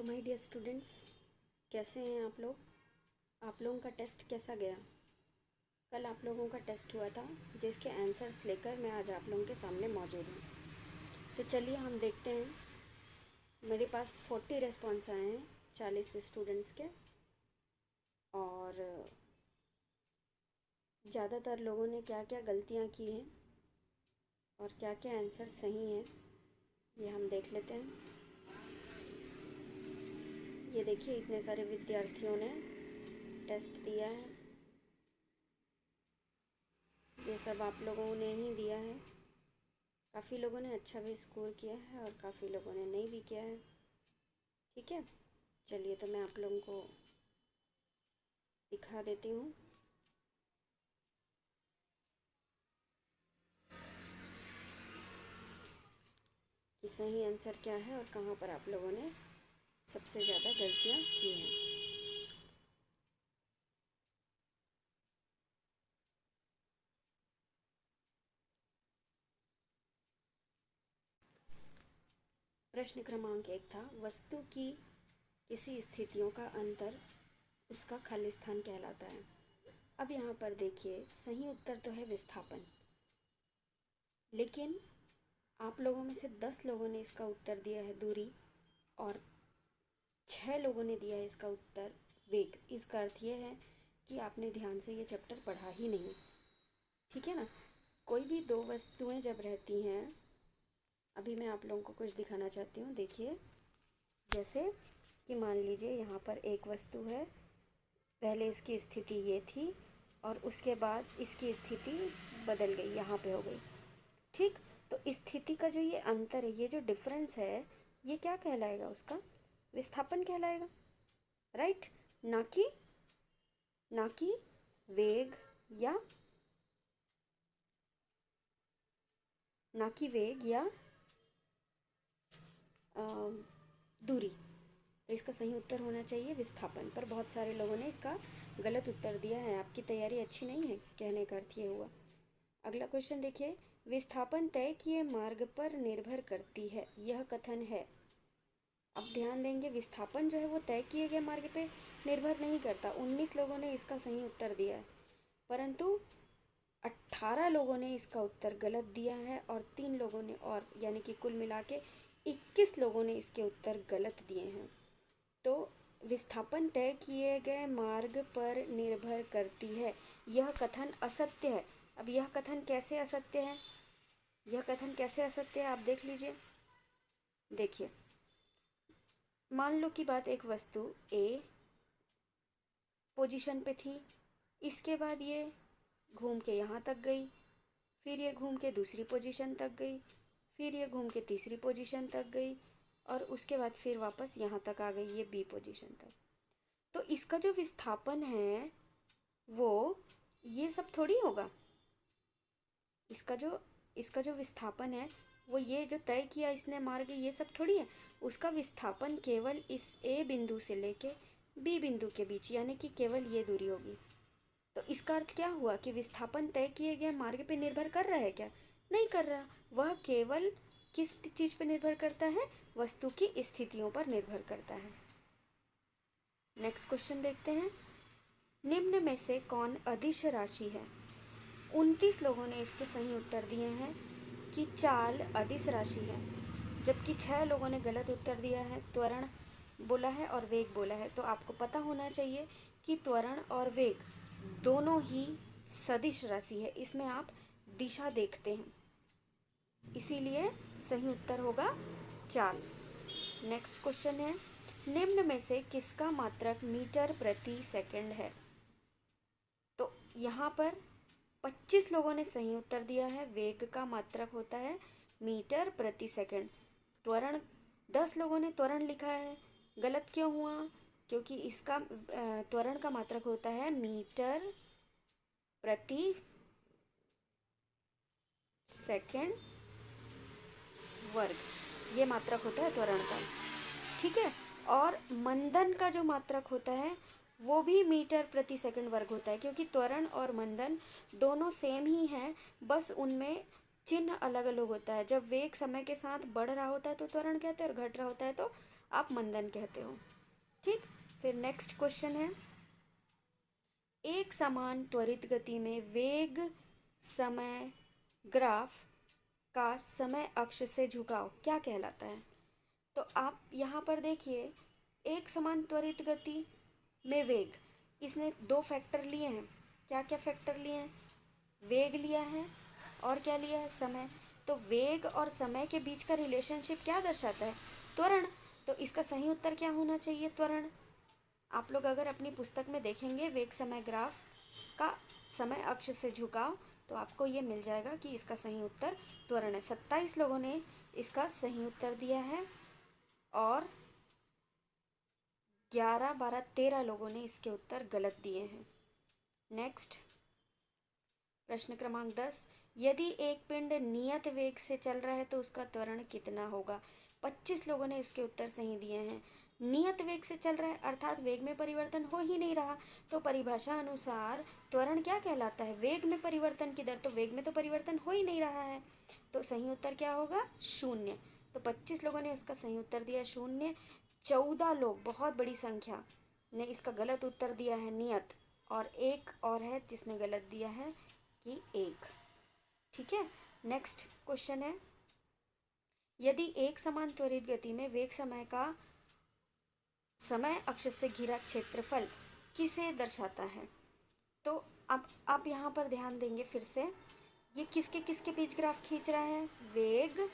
Hello my dear students, कैसे हैं आप लोग। आप लोगों का टेस्ट कैसा गया। कल आप लोगों का टेस्ट हुआ था जिसके आंसर्स लेकर मैं आज आप लोगों के सामने मौजूद हूँ। तो चलिए हम देखते हैं। मेरे पास 40 रेस्पॉन्स आए हैं 40 स्टूडेंट्स के, और ज़्यादातर लोगों ने क्या क्या गलतियाँ की हैं और क्या क्या आंसर सही हैं ये हम देख लेते हैं। ये देखिए, इतने सारे विद्यार्थियों ने टेस्ट दिया है। ये सब आप लोगों ने ही दिया है। काफ़ी लोगों ने अच्छा भी स्कोर किया है और काफ़ी लोगों ने नहीं भी किया है। ठीक है, चलिए तो मैं आप लोगों को दिखा देती हूँ। कि सही आंसर क्या है और कहाँ पर आप लोगों ने सबसे ज़्यादा गलतियाँ की हैं। प्रश्न क्रमांक 1 था, वस्तु की किसी स्थितियों का अंतर उसका खालिस्तान कहलाता है। अब यहाँ पर देखिए, सही उत्तर तो है विस्थापन, लेकिन आप लोगों में से 10 लोगों ने इसका उत्तर दिया है दूरी, और 6 लोगों ने दिया है इसका उत्तर वेग। इसका अर्थ ये है कि आपने ध्यान से ये चैप्टर पढ़ा ही नहीं। ठीक है ना। कोई भी दो वस्तुएं जब रहती हैं, अभी मैं आप लोगों को कुछ दिखाना चाहती हूँ। देखिए, जैसे कि मान लीजिए यहाँ पर एक वस्तु है, पहले इसकी स्थिति ये थी और उसके बाद इसकी स्थिति बदल गई, यहाँ पे हो गई। ठीक, तो स्थिति का जो ये अंतर है, ये जो डिफरेंस है, ये क्या कहलाएगा, उसका विस्थापन कहलाएगा। राइट, ना कि वेग या दूरी। तो इसका सही उत्तर होना चाहिए विस्थापन, पर बहुत सारे लोगों ने इसका गलत उत्तर दिया है। आपकी तैयारी अच्छी नहीं है, कहने का अर्थ ये हुआ। अगला क्वेश्चन देखिए, विस्थापन तय किए मार्ग पर निर्भर करती है, यह कथन है। अब ध्यान देंगे, विस्थापन जो है वो तय किए गए मार्ग पे निर्भर नहीं करता। 19 लोगों ने इसका सही उत्तर दिया है, परंतु 18 लोगों ने इसका उत्तर गलत दिया है, और 3 लोगों ने, और यानी कि कुल मिला के 21 लोगों ने इसके उत्तर गलत दिए हैं। तो विस्थापन तय किए गए मार्ग पर निर्भर करती है, यह कथन असत्य है। अब यह कथन कैसे असत्य है, आप देख लीजिए। देखिए, मान लो कि बात एक वस्तु ए पोजीशन पे थी, इसके बाद ये घूम के यहाँ तक गई, फिर ये घूम के दूसरी पोजीशन तक गई, फिर ये घूम के तीसरी पोजीशन तक गई, और उसके बाद फिर वापस यहाँ तक आ गई, ये बी पोजीशन तक। तो इसका जो विस्थापन है वो ये सब थोड़ी होगा। इसका जो विस्थापन है वो ये जो तय किया इसने मार्ग, ये सब थोड़ी है। उसका विस्थापन केवल इस ए बिंदु से लेके बी बिंदु के बीच, यानी कि केवल ये दूरी होगी। तो इसका अर्थ क्या हुआ कि विस्थापन तय किए गए मार्ग पे निर्भर कर रहा है क्या? नहीं कर रहा। वह केवल किस चीज़ पे निर्भर करता है? वस्तु की स्थितियों पर निर्भर करता है। नेक्स्ट क्वेश्चन देखते हैं, निम्न में से कौन अदिश राशि है? 29 लोगों ने इसके सही उत्तर दिए हैं कि चाल अदिश राशि है, जबकि 6 लोगों ने गलत उत्तर दिया है। त्वरण बोला है और वेग बोला है। तो आपको पता होना चाहिए कि त्वरण और वेग दोनों ही सदिश राशि है। इसमें आप दिशा देखते हैं, इसीलिए सही उत्तर होगा चाल। नेक्स्ट क्वेश्चन है, निम्न में से किसका मात्रक मीटर प्रति सेकंड है? तो यहाँ पर 25 लोगों ने सही उत्तर दिया है, वेग का मात्रक होता है मीटर प्रति सेकंड। त्वरण 10 लोगों ने त्वरण लिखा है, गलत क्यों हुआ? क्योंकि इसका त्वरण का मात्रक होता है मीटर प्रति सेकंड वर्ग, ये मात्रक होता है त्वरण का। ठीक है, और मंदन का जो मात्रक होता है वो भी मीटर प्रति सेकंड वर्ग होता है, क्योंकि त्वरण और मंदन दोनों सेम ही हैं, बस उनमें चिन्ह अलग अलग होता है। जब वेग समय के साथ बढ़ रहा होता है तो त्वरण कहते हैं, और घट रहा होता है तो आप मंदन कहते हो। ठीक। फिर नेक्स्ट क्वेश्चन है, एक समान त्वरित गति में वेग समय ग्राफ का समय अक्ष से झुकाव क्या कहलाता है? तो आप यहाँ पर देखिए, एक समान त्वरित गति में वेग, इसने दो फैक्टर लिए हैं। क्या क्या फैक्टर लिए हैं? वेग लिया है और क्या लिया है? समय। तो वेग और समय के बीच का रिलेशनशिप क्या दर्शाता है? त्वरण। तो इसका सही उत्तर क्या होना चाहिए? त्वरण। आप लोग अगर अपनी पुस्तक में देखेंगे वेग समय ग्राफ का समय अक्ष से झुकाव, तो आपको ये मिल जाएगा कि इसका सही उत्तर त्वरण है। 27 लोगों ने इसका सही उत्तर दिया है और 11, 12, 13 लोगों ने इसके उत्तर गलत दिए हैं। नेक्स्ट प्रश्न क्रमांक 10, यदि एक पिंड नियत वेग से चल रहा है तो उसका त्वरण कितना होगा? 25 लोगों ने इसके उत्तर सही दिए हैं। नियत वेग से चल रहा है अर्थात वेग में परिवर्तन हो ही नहीं रहा, तो परिभाषा अनुसार त्वरण क्या कहलाता है? वेग में परिवर्तन की दर। तो वेग में तो परिवर्तन हो ही नहीं रहा है, तो सही उत्तर क्या होगा? 0। तो 25 लोगों ने इसका सही उत्तर दिया 0। 14 लोग, बहुत बड़ी संख्या, ने इसका गलत उत्तर दिया है नियत, और एक और है जिसने गलत दिया है कि 1। ठीक है। नेक्स्ट क्वेश्चन है, यदि एक समान त्वरित गति में वेग समय का समय अक्ष से घिरा क्षेत्रफल किसे दर्शाता है? तो अब आप यहाँ पर ध्यान देंगे फिर से, ये किसके किसके बीच ग्राफ खींच रहा है? वेग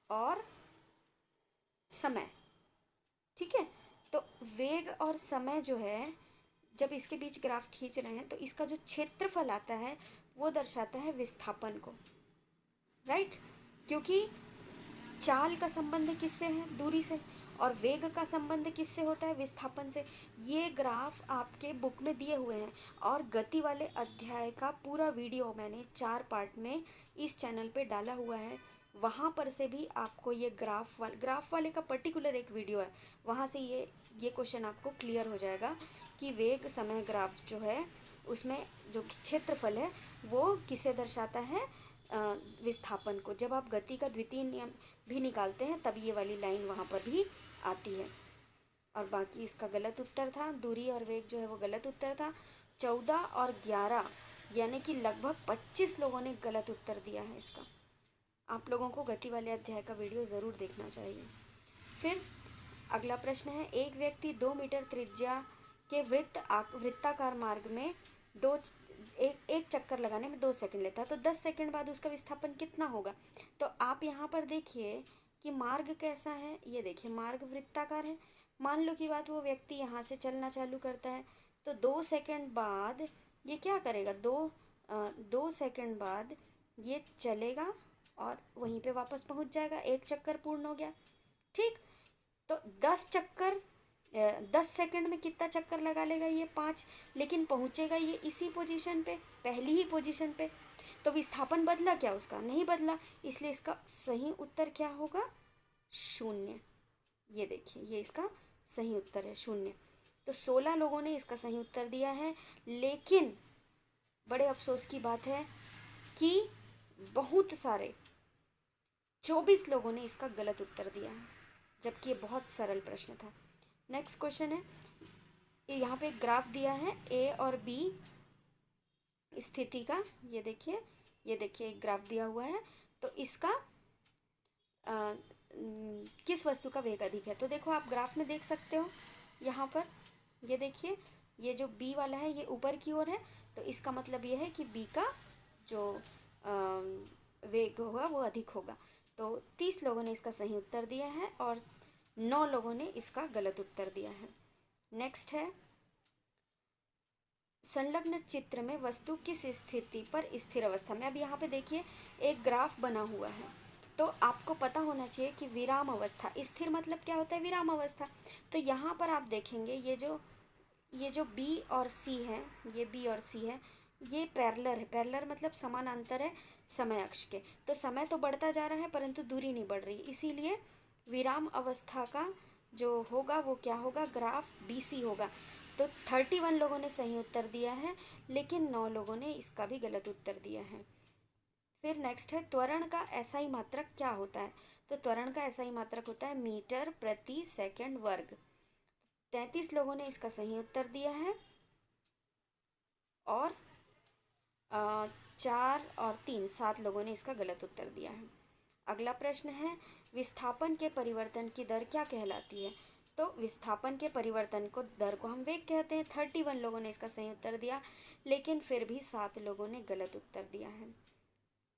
और समय। ठीक है। तो वेग और समय जो है, जब इसके बीच ग्राफ खींच रहे हैं तो इसका जो क्षेत्रफल आता है वो दर्शाता है विस्थापन को। राइट। क्योंकि चाल का संबंध किससे है? दूरी से। और वेग का संबंध किससे होता है? विस्थापन से। ये ग्राफ आपके बुक में दिए हुए हैं, और गति वाले अध्याय का पूरा वीडियो मैंने 4 पार्ट में इस चैनल पे डाला हुआ है। वहाँ पर से भी आपको ये ग्राफ वाले का पर्टिकुलर एक वीडियो है, वहाँ से ये क्वेश्चन आपको क्लियर हो जाएगा कि वेग समय ग्राफ जो है उसमें जो क्षेत्रफल है वो किसे दर्शाता है? विस्थापन को। जब आप गति का द्वितीय नियम भी निकालते हैं तब ये वाली लाइन वहाँ पर भी आती है। और बाकी इसका गलत उत्तर था, दूरी और वेग जो है वो गलत उत्तर था। 14 और 11 यानी कि लगभग 25 लोगों ने गलत उत्तर दिया है इसका। आप लोगों को गति वाले अध्याय का वीडियो ज़रूर देखना चाहिए। फिर अगला प्रश्न है, एक व्यक्ति 2 मीटर त्रिज्या के वृत्ताकार मार्ग में एक चक्कर लगाने में 2 सेकंड लेता है, तो 10 सेकंड बाद उसका विस्थापन कितना होगा? तो आप यहाँ पर देखिए कि मार्ग कैसा है। ये देखिए, मार्ग वृत्ताकार है। मान लो कि बात, वो व्यक्ति यहाँ से चलना चालू करता है, तो 2 सेकंड बाद ये क्या करेगा? 2 सेकंड बाद ये चलेगा और वहीं पे वापस पहुँच जाएगा। एक चक्कर पूर्ण हो गया। ठीक। तो 10 सेकंड में कितना चक्कर लगा लेगा? ये 5। लेकिन पहुंचेगा ये इसी पोजीशन पे, पहली ही पोजीशन पे। तो विस्थापन बदला क्या उसका? नहीं बदला। इसलिए इसका सही उत्तर क्या होगा? 0। ये देखिए, ये इसका सही उत्तर है 0। तो 16 लोगों ने इसका सही उत्तर दिया है, लेकिन बड़े अफसोस की बात है कि बहुत सारे 24 लोगों ने इसका गलत उत्तर दिया है, जबकि ये बहुत सरल प्रश्न था। नेक्स्ट क्वेश्चन है, यहाँ पे एक ग्राफ दिया है ए और बी स्थिति का। ये देखिए एक ग्राफ दिया हुआ है। तो इसका किस वस्तु का वेग अधिक है? तो देखो, आप ग्राफ में देख सकते हो यहाँ पर, ये देखिए, ये जो बी वाला है ये ऊपर की ओर है, तो इसका मतलब ये है कि बी का जो वेग होगा वो अधिक होगा। तो 30 लोगों ने इसका सही उत्तर दिया है और 9 लोगों ने इसका गलत उत्तर दिया है। नेक्स्ट है, संलग्न चित्र में वस्तु किस स्थिति पर स्थिर अवस्था में? अब यहाँ पे देखिए एक ग्राफ बना हुआ है, तो आपको पता होना चाहिए कि विराम अवस्था, स्थिर मतलब क्या होता है? विराम अवस्था। तो यहाँ पर आप देखेंगे ये जो बी और सी है, ये बी और सी है, ये पैरेलल है। पैरेलल मतलब समानांतर है समय अक्ष के। तो समय तो बढ़ता जा रहा है परंतु दूरी नहीं बढ़ रही, इसीलिए विराम अवस्था का जो होगा वो क्या होगा? ग्राफ BC होगा। तो 31 लोगों ने सही उत्तर दिया है, लेकिन 9 लोगों ने इसका भी गलत उत्तर दिया है। फिर नेक्स्ट है त्वरण का एसआई मात्रक क्या होता है। तो त्वरण का एसआई मात्रक होता है मीटर प्रति सेकंड वर्ग। 33 लोगों ने इसका सही उत्तर दिया है और 4 और 3 7 लोगों ने इसका गलत उत्तर दिया है। अगला प्रश्न है विस्थापन के परिवर्तन की दर क्या कहलाती है। तो विस्थापन के परिवर्तन को दर को हम वेग कहते हैं। 31 लोगों ने इसका सही उत्तर दिया, लेकिन फिर भी 7 लोगों ने गलत उत्तर दिया है।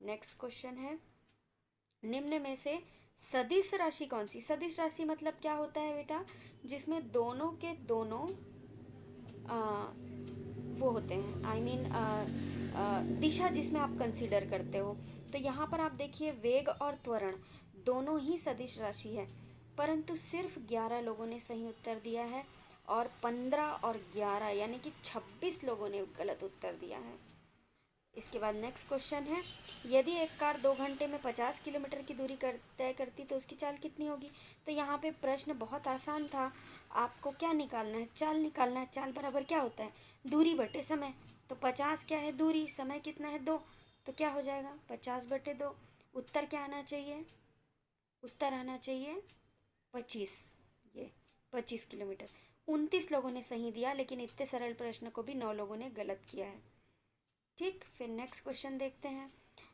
नेक्स्ट क्वेश्चन है निम्न में से सदिश राशि कौन सी। सदिश राशि मतलब क्या होता है बेटा, जिसमें दोनों के दोनों वो होते हैं, आई मीन दिशा जिसमें आप कंसीडर करते हो। तो यहाँ पर आप देखिए वेग और त्वरण दोनों ही सदिश राशि है, परंतु सिर्फ 11 लोगों ने सही उत्तर दिया है और 15 और 11 यानी कि 26 लोगों ने गलत उत्तर दिया है। इसके बाद नेक्स्ट क्वेश्चन है यदि एक कार 2 घंटे में 50 किलोमीटर की दूरी तय करती तो उसकी चाल कितनी होगी। तो यहाँ पे प्रश्न बहुत आसान था, आपको क्या निकालना है, चाल निकालना है। चाल बराबर क्या होता है, दूरी बटे समय। तो 50 क्या है दूरी, समय कितना है 2, तो क्या हो जाएगा 50 बटे 2। उत्तर क्या आना चाहिए, उत्तर आना चाहिए 25, ये 25 किलोमीटर। 29 लोगों ने सही दिया, लेकिन इतने सरल प्रश्न को भी 9 लोगों ने गलत किया है। ठीक, फिर नेक्स्ट क्वेश्चन देखते हैं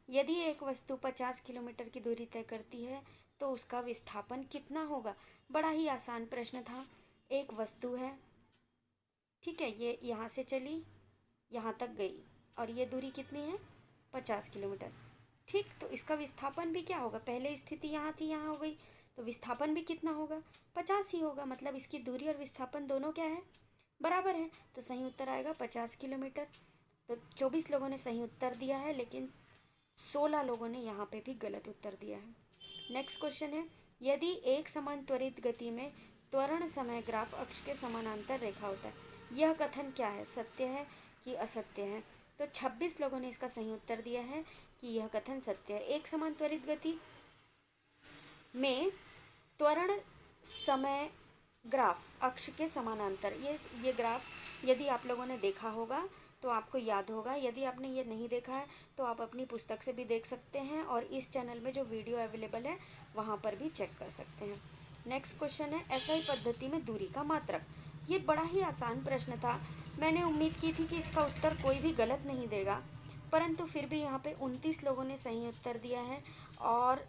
यदि एक वस्तु 50 किलोमीटर की दूरी तय करती है तो उसका विस्थापन कितना होगा। बड़ा ही आसान प्रश्न था। एक वस्तु है, ठीक है, ये यहाँ से चली यहाँ तक गई और ये दूरी कितनी है 50 किलोमीटर। ठीक, तो इसका विस्थापन भी क्या होगा, पहले स्थिति यहाँ थी यहाँ हो गई, तो विस्थापन भी कितना होगा 50 ही होगा। मतलब इसकी दूरी और विस्थापन दोनों क्या है, बराबर है। तो सही उत्तर आएगा 50 किलोमीटर। तो 24 लोगों ने सही उत्तर दिया है, लेकिन 16 लोगों ने यहाँ पे भी गलत उत्तर दिया है। नेक्स्ट क्वेश्चन है यदि एक समान त्वरित गति में त्वरण समय ग्राफ अक्ष के समानांतर रेखा होता है, यह कथन क्या है, सत्य है कि असत्य है। तो 26 लोगों ने इसका सही उत्तर दिया है कि यह कथन सत्य है। एक समान त्वरित गति में त्वरण समय ग्राफ अक्ष के समानांतर, ये ग्राफ यदि आप लोगों ने देखा होगा तो आपको याद होगा, यदि आपने ये नहीं देखा है तो आप अपनी पुस्तक से भी देख सकते हैं और इस चैनल में जो वीडियो अवेलेबल है वहाँ पर भी चेक कर सकते हैं। नेक्स्ट क्वेश्चन है एसआई पद्धति में दूरी का मात्रक। ये बड़ा ही आसान प्रश्न था, मैंने उम्मीद की थी कि इसका उत्तर कोई भी गलत नहीं देगा, परंतु फिर भी यहाँ पे 29 लोगों ने सही उत्तर दिया है और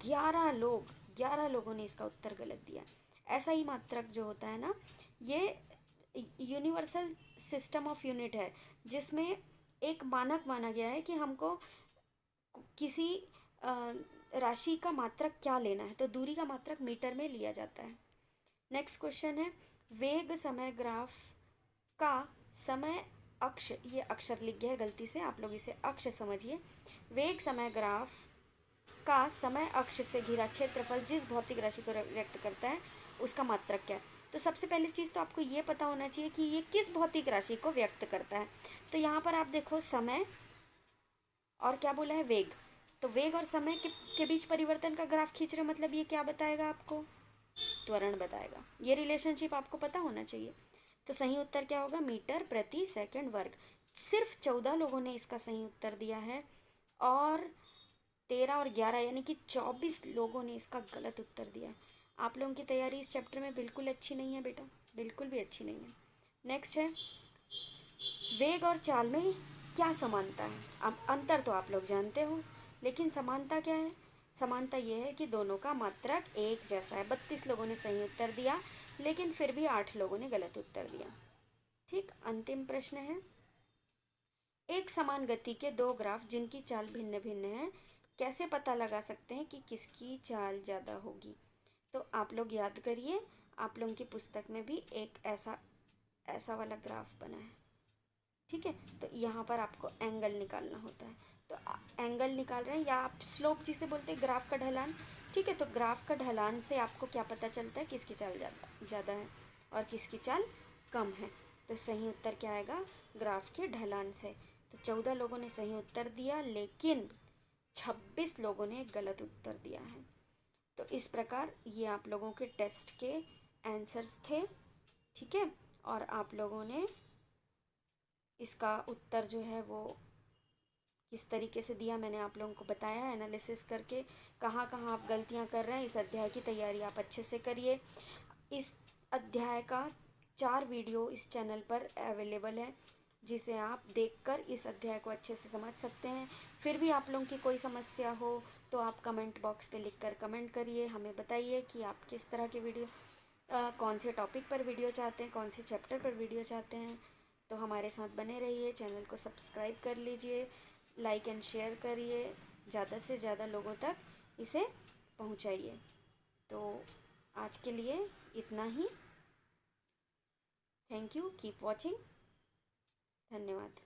11 लोगों ने इसका उत्तर गलत दिया। ऐसा ही मात्रक जो होता है ना, ये यूनिवर्सल सिस्टम ऑफ यूनिट है, जिसमें एक मानक माना गया है कि हमको किसी राशि का मात्रक क्या लेना है, तो दूरी का मात्रक मीटर में लिया जाता है। नेक्स्ट क्वेश्चन है वेग समय ग्राफ का समय अक्ष, ये अक्षर लिख गया है गलती से, आप लोग इसे अक्ष समझिए। वेग समय ग्राफ का समय अक्ष से घिरा क्षेत्रफल जिस भौतिक राशि को व्यक्त करता है उसका मात्रक क्या है। तो सबसे पहली चीज़ तो आपको ये पता होना चाहिए कि ये किस भौतिक राशि को व्यक्त करता है। तो यहाँ पर आप देखो समय और क्या बोला है वेग, तो वेग और समय के बीच परिवर्तन का ग्राफ खींच रहे हो, मतलब ये क्या बताएगा आपको, त्वरण बताएगा। ये रिलेशनशिप आपको पता होना चाहिए। तो सही उत्तर क्या होगा, मीटर प्रति सेकंड वर्ग। सिर्फ 14 लोगों ने इसका सही उत्तर दिया है और 13 और 11 यानी कि 24 लोगों ने इसका गलत उत्तर दिया है। आप लोगों की तैयारी इस चैप्टर में बिल्कुल अच्छी नहीं है बेटा, बिल्कुल भी अच्छी नहीं है। नेक्स्ट है वेग और चाल में क्या समानता है। अब अंतर तो आप लोग जानते हो, लेकिन समानता क्या है, समानता यह है कि दोनों का मात्रक एक जैसा है। 32 लोगों ने सही उत्तर दिया, लेकिन फिर भी 8 लोगों ने गलत उत्तर दिया। ठीक, अंतिम प्रश्न है एक समान गति के दो ग्राफ जिनकी चाल भिन्न भिन्न है, कैसे पता लगा सकते हैं कि किसकी चाल ज़्यादा होगी। तो आप लोग याद करिए, आप लोगों की पुस्तक में भी एक ऐसा वाला ग्राफ बना है, ठीक है। तो यहाँ पर आपको एंगल निकालना होता है, तो एंगल निकाल रहे हैं या आप स्लोप जिसे बोलते हैं ग्राफ का ढलान, ठीक है। तो ग्राफ का ढलान से आपको क्या पता चलता है किसकी चाल ज़्यादा है और किसकी चाल कम है। तो सही उत्तर क्या आएगा, ग्राफ के ढलान से। तो 14 लोगों ने सही उत्तर दिया, लेकिन 26 लोगों ने गलत उत्तर दिया है। तो इस प्रकार ये आप लोगों के टेस्ट के आंसर्स थे, ठीक है। और आप लोगों ने इसका उत्तर जो है वो किस तरीके से दिया मैंने आप लोगों को बताया है एनालिसिस करके, कहाँ कहाँ आप गलतियाँ कर रहे हैं। इस अध्याय की तैयारी आप अच्छे से करिए। इस अध्याय का 4 वीडियो इस चैनल पर अवेलेबल है, जिसे आप देखकर इस अध्याय को अच्छे से समझ सकते हैं। फिर भी आप लोगों की कोई समस्या हो तो आप कमेंट बॉक्स पे लिखकर कमेंट करिए, हमें बताइए कि आप किस तरह के वीडियो, कौन से टॉपिक पर वीडियो चाहते हैं, कौन से चैप्टर पर वीडियो चाहते हैं। तो हमारे साथ बने रहिए, चैनल को सब्सक्राइब कर लीजिए, लाइक एंड शेयर करिए, ज़्यादा से ज़्यादा लोगों तक इसे पहुंचाइए। तो आज के लिए इतना ही। Thank you, keep watching. धन्यवाद।